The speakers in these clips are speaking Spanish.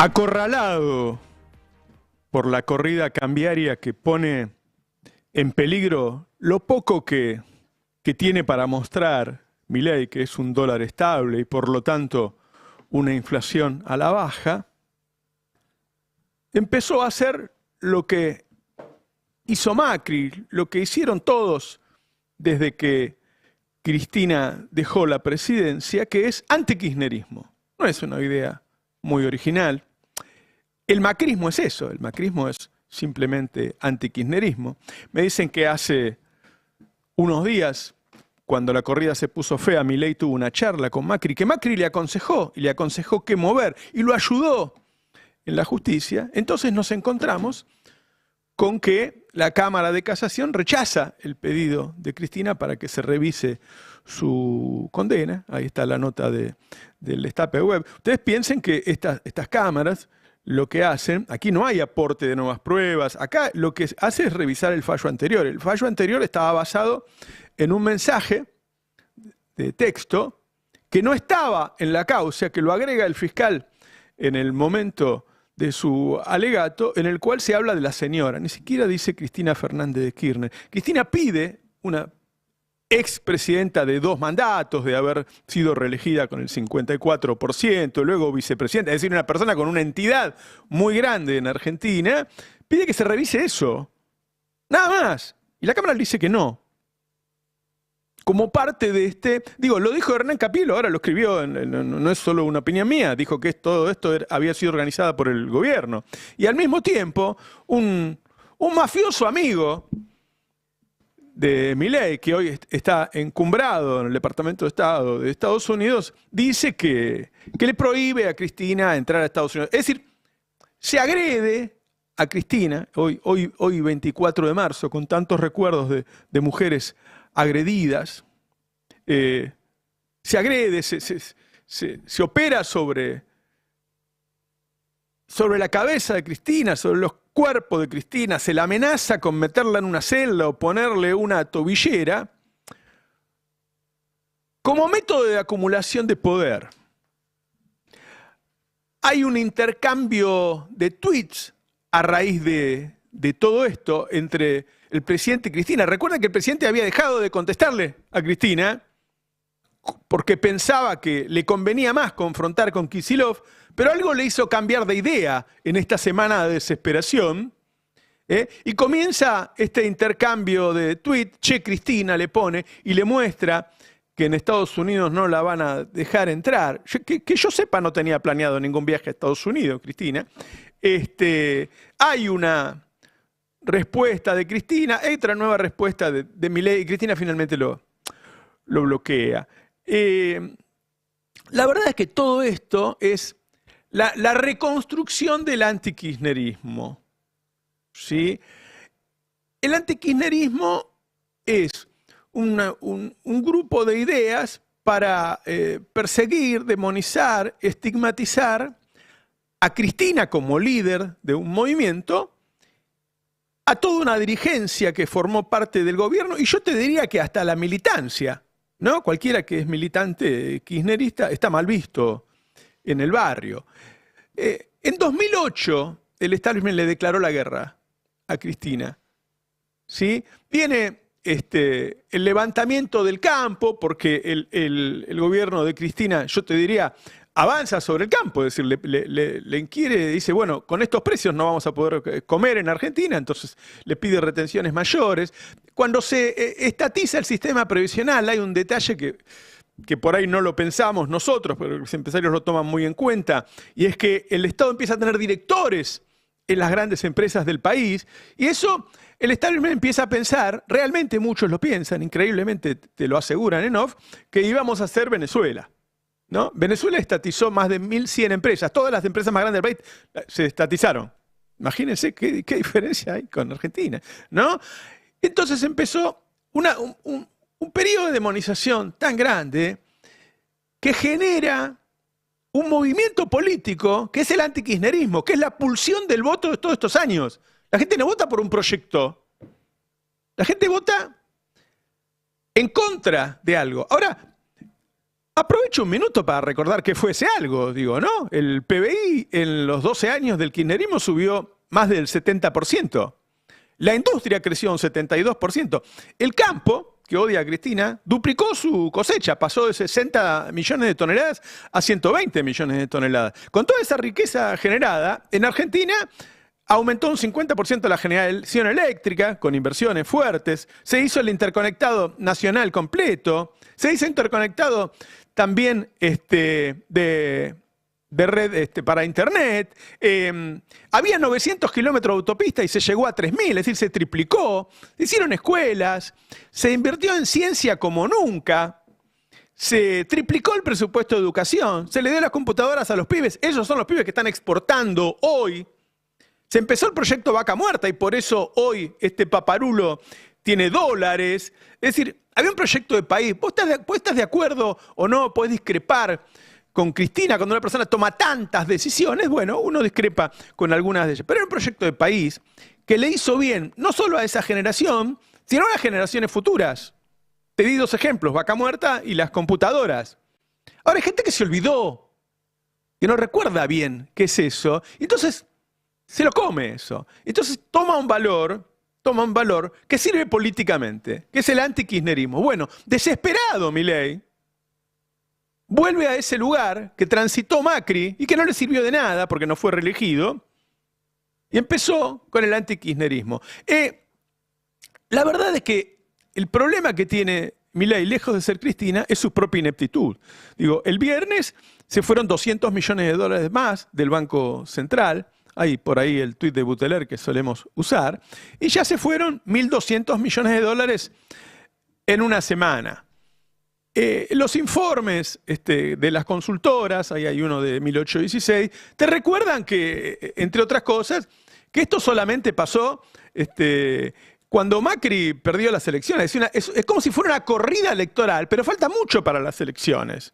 Acorralado por la corrida cambiaria que pone en peligro lo poco que tiene para mostrar Milei, que es un dólar estable y por lo tanto una inflación a la baja, empezó a hacer lo que hizo Macri, lo que hicieron todos desde que Cristina dejó la presidencia, que es antikirchnerismo. No es una idea muy original. El macrismo es eso, el macrismo es simplemente antikirchnerismo. Me dicen que hace unos días, cuando la corrida se puso fea, Milei tuvo una charla con Macri, que Macri le aconsejó, y le aconsejó qué mover, y lo ayudó en la justicia. Entonces nos encontramos con que la Cámara de Casación rechaza el pedido de Cristina para que se revise su condena. Ahí está la nota del Destape Web. Ustedes piensen que estas cámaras lo que hacen, aquí no hay aporte de nuevas pruebas, acá lo que hace es revisar el fallo anterior. El fallo anterior estaba basado en un mensaje de texto que no estaba en la causa, que lo agrega el fiscal en el momento de su alegato, en el cual se habla de la señora, ni siquiera dice Cristina Fernández de Kirchner. Cristina pide, una expresidenta de 2 mandatos, de haber sido reelegida con el 54%, luego vicepresidenta, es decir, una persona con una entidad muy grande en Argentina, pide que se revise eso. Nada más. Y la Cámara le dice que no. Como parte de lo dijo Hernán Capielo, ahora lo escribió, no es solo una opinión mía, dijo que todo esto había sido organizado por el gobierno. Y al mismo tiempo, un mafioso amigo de Milei, que hoy está encumbrado en el Departamento de Estado de Estados Unidos, dice que le prohíbe a Cristina entrar a Estados Unidos. Es decir, se agrede a Cristina, hoy 24 de marzo, con tantos recuerdos de mujeres agredidas, se agrede, se opera sobre la cabeza de Cristina, sobre los cuerpos de Cristina, se la amenaza con meterla en una celda o ponerle una tobillera, como método de acumulación de poder. Hay un intercambio de tweets a raíz de todo esto entre el presidente y Cristina. Recuerden que el presidente había dejado de contestarle a Cristina porque pensaba que le convenía más confrontar con Kicillof, pero algo le hizo cambiar de idea en esta semana de desesperación, y comienza este intercambio de tweets. Che, Cristina le pone y le muestra que en Estados Unidos no la van a dejar entrar. Que yo sepa, no tenía planeado ningún viaje a Estados Unidos, Cristina. Hay una respuesta de Cristina, otra nueva respuesta de Milei, y Cristina finalmente lo bloquea. La verdad es que todo esto es la reconstrucción del antikirchnerismo, ¿sí? El antikirchnerismo es un grupo de ideas para perseguir, demonizar, estigmatizar a Cristina como líder de un movimiento, a toda una dirigencia que formó parte del gobierno, y yo te diría que hasta la militancia, ¿no? Cualquiera que es militante kirchnerista está mal visto en el barrio. En 2008 el establishment le declaró la guerra a Cristina, ¿sí? Viene el levantamiento del campo, porque el gobierno de Cristina, yo te diría, avanza sobre el campo, es decir, le inquiere, dice, bueno, con estos precios no vamos a poder comer en Argentina, entonces le pide retenciones mayores. Cuando se estatiza el sistema previsional, hay un detalle que por ahí no lo pensamos nosotros, pero los empresarios lo toman muy en cuenta, y es que el Estado empieza a tener directores en las grandes empresas del país, y eso el establishment empieza a pensar, realmente muchos lo piensan, increíblemente te lo aseguran en off, que íbamos a ser Venezuela, ¿no? Venezuela estatizó más de 1.100 empresas, todas las empresas más grandes del país se estatizaron. Imagínense qué diferencia hay con Argentina, ¿no? Entonces empezó un periodo de demonización tan grande que genera un movimiento político que es el antikirchnerismo, que es la pulsión del voto de todos estos años. La gente no vota por un proyecto, la gente vota en contra de algo. Ahora, Aprovecho un minuto para recordar que fuese algo, digo, ¿no? El PBI en los 12 años del kirchnerismo subió más del 70%. La industria creció un 72%. El campo, que odia a Cristina, duplicó su cosecha, pasó de 60 millones de toneladas a 120 millones de toneladas. Con toda esa riqueza generada, en Argentina aumentó un 50% la generación eléctrica, con inversiones fuertes, se hizo el interconectado nacional completo, se hizo interconectado también de red para internet. Había 900 kilómetros de autopista y se llegó a 3.000, es decir, se triplicó. Se hicieron escuelas, se invirtió en ciencia como nunca, se triplicó el presupuesto de educación, se le dio las computadoras a los pibes. Esos son los pibes que están exportando hoy. Se empezó el proyecto Vaca Muerta y por eso hoy este paparulo tiene dólares. Es decir, había un proyecto de país. ¿Vos estás de acuerdo o no? ¿Podés discrepar con Cristina cuando una persona toma tantas decisiones? Bueno, uno discrepa con algunas de ellas. Pero era un proyecto de país que le hizo bien no solo a esa generación, sino a las generaciones futuras. Te di dos ejemplos, Vaca Muerta y las computadoras. Ahora hay gente que se olvidó, que no recuerda bien qué es eso. Entonces se lo come eso. Entonces toma un valor que sirve políticamente, que es el antikirchnerismo. Bueno, desesperado Milei, vuelve a ese lugar que transitó Macri y que no le sirvió de nada porque no fue reelegido, y empezó con el antikirchnerismo. La verdad es que el problema que tiene Milei, lejos de ser Cristina, es su propia ineptitud. Digo, el viernes se fueron 200 millones de dólares más del Banco Central. Hay por ahí el tuit de Buteler que solemos usar, y ya se fueron 1.200 millones de dólares en una semana. Los informes de las consultoras, ahí hay uno de 1816, te recuerdan que, entre otras cosas, que esto solamente pasó cuando Macri perdió las elecciones. Es como si fuera una corrida electoral, pero falta mucho para las elecciones.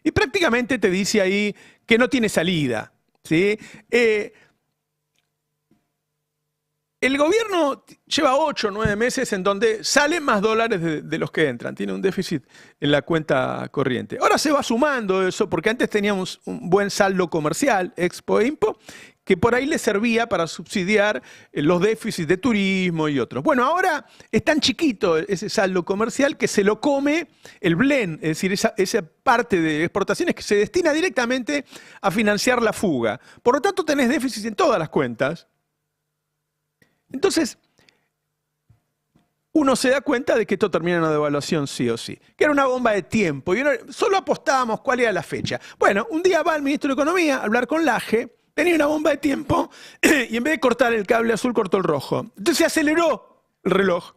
Y prácticamente te dice ahí que no tiene salida, ¿sí? El gobierno lleva 8 o 9 meses en donde salen más dólares de los que entran. Tiene un déficit en la cuenta corriente. Ahora se va sumando eso porque antes teníamos un buen saldo comercial, Expo e Impo, que por ahí le servía para subsidiar los déficits de turismo y otros. Bueno, ahora es tan chiquito ese saldo comercial que se lo come el blend, es decir, esa parte de exportaciones que se destina directamente a financiar la fuga. Por lo tanto, tenés déficit en todas las cuentas. Entonces, uno se da cuenta de que esto termina en una devaluación sí o sí, que era una bomba de tiempo, y solo apostábamos cuál era la fecha. Bueno, un día va el ministro de Economía a hablar con Laje, tenía una bomba de tiempo, y en vez de cortar el cable azul, cortó el rojo. Entonces se aceleró el reloj,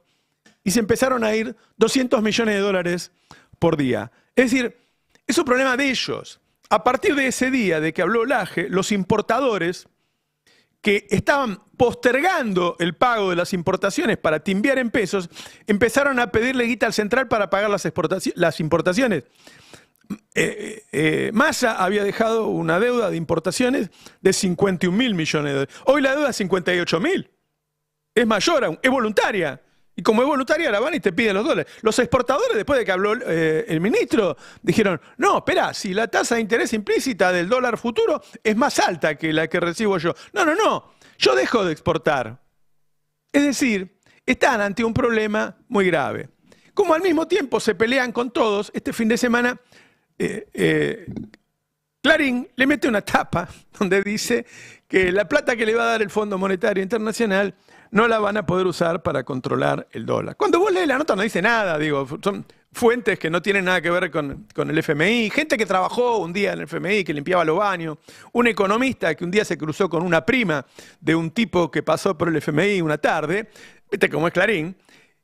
y se empezaron a ir 200 millones de dólares por día. Es decir, es un problema de ellos. A partir de ese día de que habló Laje, los importadores que estaban postergando el pago de las importaciones para timbiar en pesos, empezaron a pedirle guita al central para pagar las importaciones. Massa había dejado una deuda de importaciones de 51.000 millones de dólares. Hoy la deuda es 58.000. Es mayor, es voluntaria. Y como es voluntaria, la van y te piden los dólares. Los exportadores, después de que habló el ministro, dijeron, no, espera, si la tasa de interés implícita del dólar futuro es más alta que la que recibo yo. No, yo dejo de exportar. Es decir, están ante un problema muy grave. Como al mismo tiempo se pelean con todos, este fin de semana Clarín le mete una tapa donde dice que la plata que le va a dar el Fondo Monetario Internacional no la van a poder usar para controlar el dólar. Cuando vos lees la nota no dice nada, digo, son fuentes que no tienen nada que ver con el FMI, gente que trabajó un día en el FMI, que limpiaba los baños, un economista que un día se cruzó con una prima de un tipo que pasó por el FMI una tarde, viste cómo es Clarín,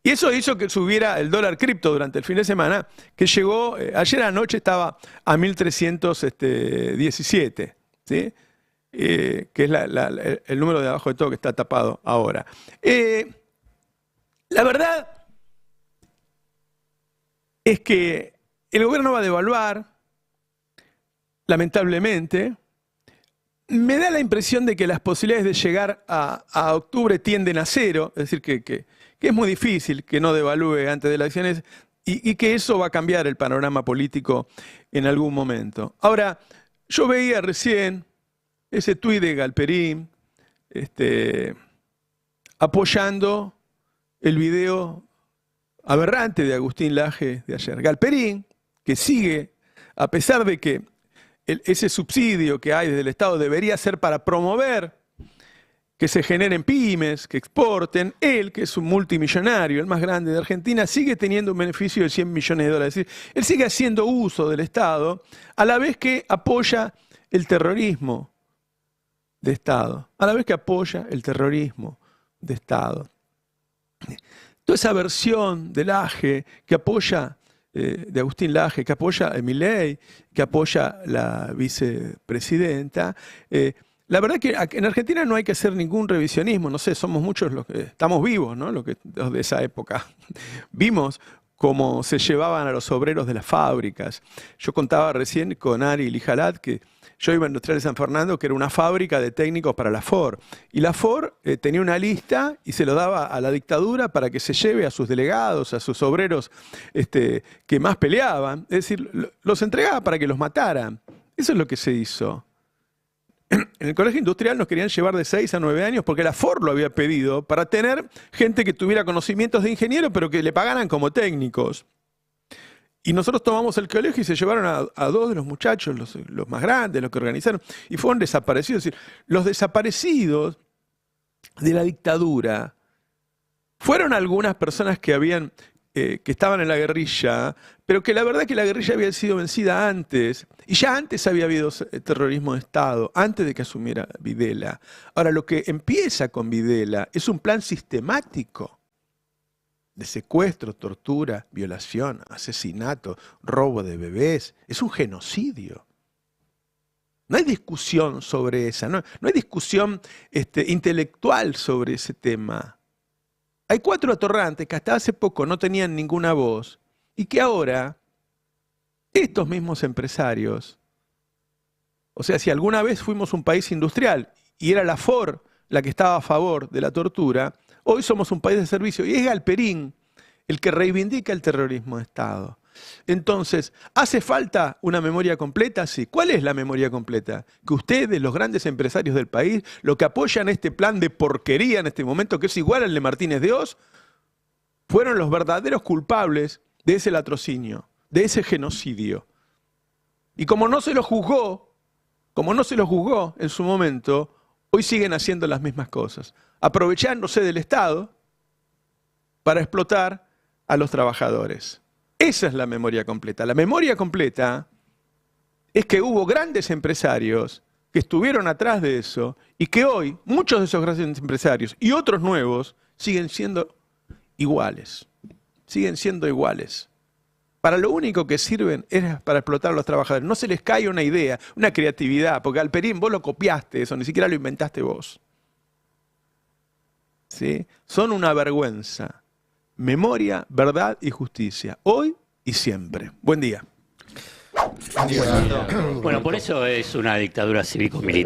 y eso hizo que subiera el dólar cripto durante el fin de semana, que llegó, ayer anoche estaba a 1.317, ¿sí? Que es el número de abajo de todo que está tapado ahora. La verdad es que el gobierno va a devaluar, lamentablemente. Me da la impresión de que las posibilidades de llegar a octubre tienden a cero, es decir, que es muy difícil que no devalúe antes de las elecciones, y que eso va a cambiar el panorama político en algún momento. Ahora, yo veía recién ese tuit de Galperín apoyando el video aberrante de Agustín Laje de ayer. Galperín, que sigue, a pesar de que ese subsidio que hay desde el Estado debería ser para promover que se generen pymes, que exporten, él, que es un multimillonario, el más grande de Argentina, sigue teniendo un beneficio de 100 millones de dólares. Es decir, él sigue haciendo uso del Estado a la vez que apoya el terrorismo de Estado, a la vez que apoya el terrorismo de Estado. Toda esa versión de Laje que apoya, de Agustín Laje, que apoya a Milei, que apoya la vicepresidenta, la verdad que en Argentina no hay que hacer ningún revisionismo, no sé, somos muchos los que estamos vivos, ¿no? Los de esa época. Vimos cómo se llevaban a los obreros de las fábricas. Yo contaba recién con Ari Lijalat que yo iba a Industrial de San Fernando, que era una fábrica de técnicos para la Ford. Y la Ford tenía una lista y se lo daba a la dictadura para que se lleve a sus delegados, a sus obreros que más peleaban. Es decir, los entregaba para que los mataran. Eso es lo que se hizo. En el colegio industrial nos querían llevar de 6 a 9 años porque la Ford lo había pedido para tener gente que tuviera conocimientos de ingeniero pero que le pagaran como técnicos. Y nosotros tomamos el colegio y se llevaron a 2 de los muchachos, los más grandes, los que organizaron, y fueron desaparecidos. Es decir, los desaparecidos de la dictadura fueron algunas personas que estaban en la guerrilla, pero que la verdad es que la guerrilla había sido vencida antes, y ya antes había habido terrorismo de Estado, antes de que asumiera Videla. Ahora, lo que empieza con Videla es un plan sistemático de secuestro, tortura, violación, asesinato, robo de bebés. Es un genocidio. No hay discusión sobre esa, no hay discusión intelectual sobre ese tema. Hay 4 atorrantes que hasta hace poco no tenían ninguna voz y que ahora estos mismos empresarios, o sea, si alguna vez fuimos un país industrial y era la Ford la que estaba a favor de la tortura, hoy somos un país de servicio y es Galperín el que reivindica el terrorismo de Estado. Entonces, ¿hace falta una memoria completa? Sí. ¿Cuál es la memoria completa? Que ustedes, los grandes empresarios del país, lo que apoyan este plan de porquería en este momento, que es igual al de Martínez de Oz, fueron los verdaderos culpables de ese latrocinio, de ese genocidio. Y como no se los juzgó en su momento, hoy siguen haciendo las mismas cosas, aprovechándose del Estado para explotar a los trabajadores. Esa es la memoria completa. La memoria completa es que hubo grandes empresarios que estuvieron atrás de eso y que hoy muchos de esos grandes empresarios y otros nuevos siguen siendo iguales. Siguen siendo iguales. Para lo único que sirven es para explotar a los trabajadores. No se les cae una idea, una creatividad, porque Galperín vos lo copiaste eso, ni siquiera lo inventaste vos. ¿Sí? Son una vergüenza. Memoria, verdad y justicia. Hoy y siempre. Buen día. Bueno, por eso es una dictadura cívico-militar.